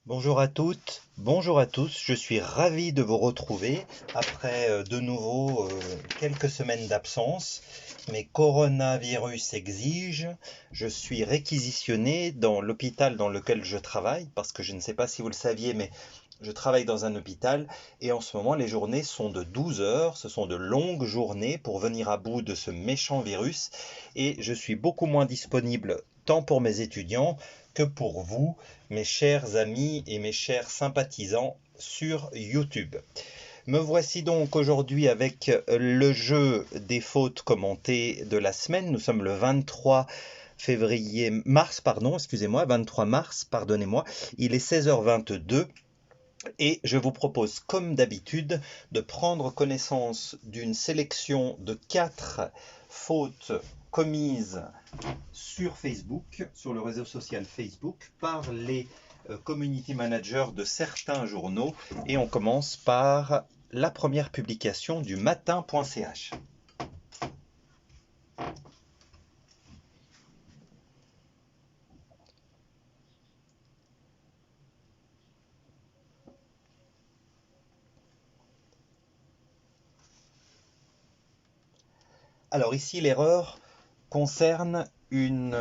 Bonjour à toutes, bonjour à tous, je suis ravi de vous retrouver après de nouveau quelques semaines d'absence. Mais coronavirus exige, je suis réquisitionné dans l'hôpital dans lequel je travaille, parce que je ne sais pas si vous le saviez, mais je travaille dans un hôpital et en ce moment les journées sont de 12 heures, ce sont de longues journées pour venir à bout de ce méchant virus et je suis beaucoup moins disponible tant pour mes étudiants que pour vous, mes chers amis et mes chers sympathisants sur YouTube. Me voici donc aujourd'hui avec le jeu des fautes commentées de la semaine. Nous sommes le 23 mars, pardonnez-moi. Il est 16h22 et je vous propose, comme d'habitude, de prendre connaissance d'une sélection de 4 fautes commises sur Facebook, sur le réseau social Facebook, par les community managers de certains journaux. Et on commence par la première publication du matin.ch. Alors ici, l'erreur concerne une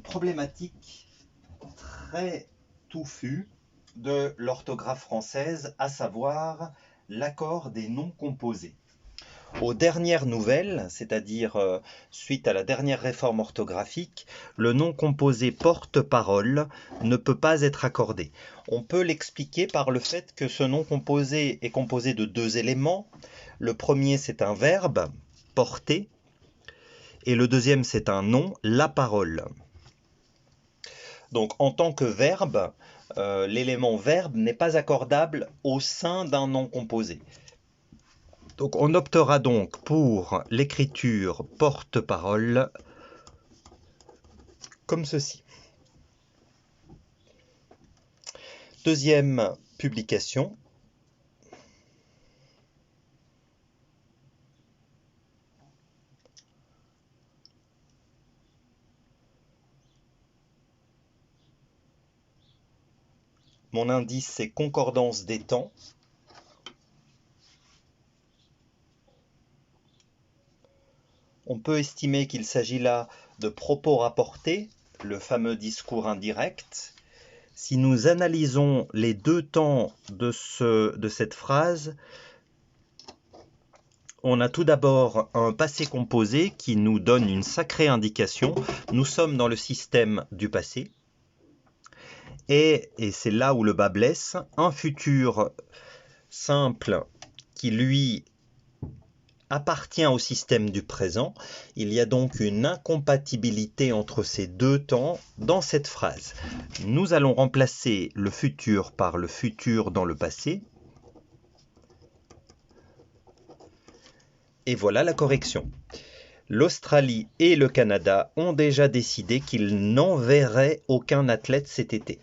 problématique très touffue de l'orthographe française, à savoir l'accord des noms composés. Aux dernières nouvelles, c'est-à-dire suite à la dernière réforme orthographique, le nom composé porte-parole ne peut pas être accordé. On peut l'expliquer par le fait que ce nom composé est composé de 2 éléments. Le premier, c'est un verbe, porter, et le deuxième, c'est un nom, la parole. Donc en tant que verbe, l'élément verbe n'est pas accordable au sein d'un nom composé. Donc on optera donc pour l'écriture porte-parole comme ceci. Deuxième publication. Mon indice, c'est concordance des temps. On peut estimer qu'il s'agit là de propos rapportés, le fameux discours indirect. Si nous analysons les 2 temps de cette phrase, on a tout d'abord un passé composé qui nous donne une sacrée indication. Nous sommes dans le système du passé. Et c'est là où le bas blesse, un futur simple qui lui appartient au système du présent. Il y a donc une incompatibilité entre ces 2 temps dans cette phrase. Nous allons remplacer le futur par le futur dans le passé. Et voilà la correction. L'Australie et le Canada ont déjà décidé qu'ils n'enverraient aucun athlète cet été.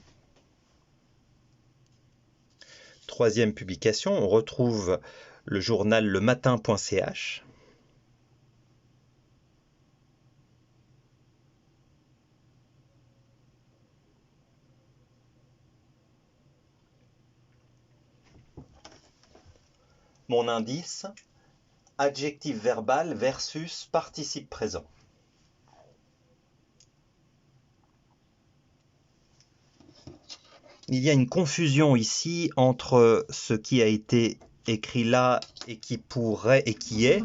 Troisième publication, on retrouve le journal lematin.ch. Mon indice, adjectif verbal versus participe présent. Il y a une confusion ici entre ce qui a été écrit là et qui pourrait et qui est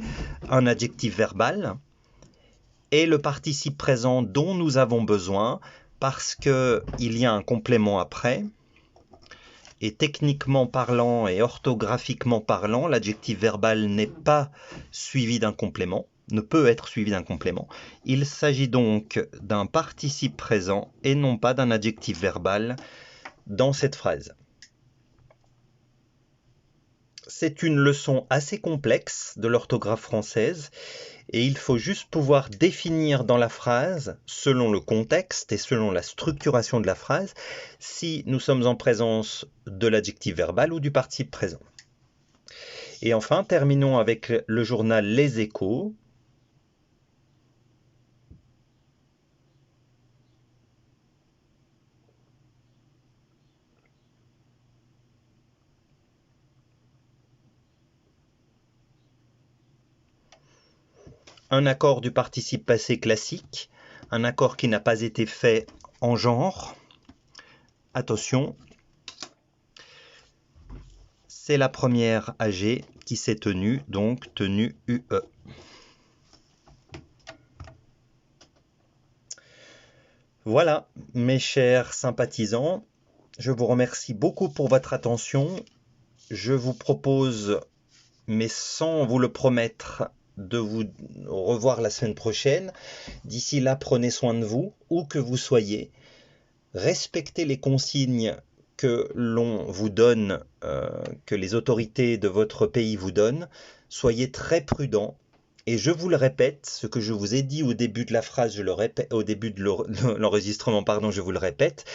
un adjectif verbal et le participe présent dont nous avons besoin parce qu'il y a un complément après. Et techniquement parlant et orthographiquement parlant, l'adjectif verbal n'est pas suivi d'un complément, ne peut être suivi d'un complément. Il s'agit donc d'un participe présent et non pas d'un adjectif verbal dans cette phrase. C'est une leçon assez complexe de l'orthographe française et il faut juste pouvoir définir dans la phrase, selon le contexte et selon la structuration de la phrase, si nous sommes en présence de l'adjectif verbal ou du participe présent. Et enfin, terminons avec le journal Les Échos. un accord du participe passé classique, un accord qui n'a pas été fait en genre. Attention, c'est la première AG qui s'est tenue, donc tenue UE. Voilà, mes chers sympathisants, je vous remercie beaucoup pour votre attention. Je vous propose, mais sans vous le promettre, de vous revoir la semaine prochaine. D'ici là, prenez soin de vous, où que vous soyez. Respectez les consignes que l'on vous donne, que les autorités de votre pays vous donnent. Soyez très prudents. Et je vous le répète, ce que je vous ai dit au début de la phrase, je le répète, au début de l'enregistrement, pardon, je vous le répète,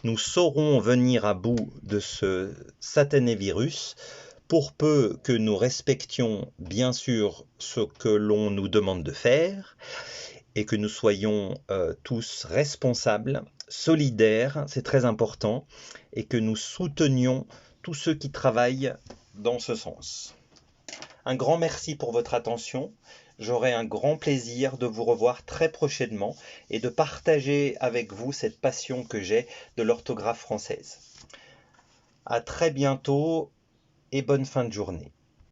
nous saurons venir à bout de ce satané virus pour peu que nous respections bien sûr ce que l'on nous demande de faire et que nous soyons tous responsables, solidaires, c'est très important, et que nous soutenions tous ceux qui travaillent dans ce sens. Un grand merci pour votre attention. J'aurai un grand plaisir de vous revoir très prochainement et de partager avec vous cette passion que j'ai de l'orthographe française. À très bientôt et bonne fin de journée.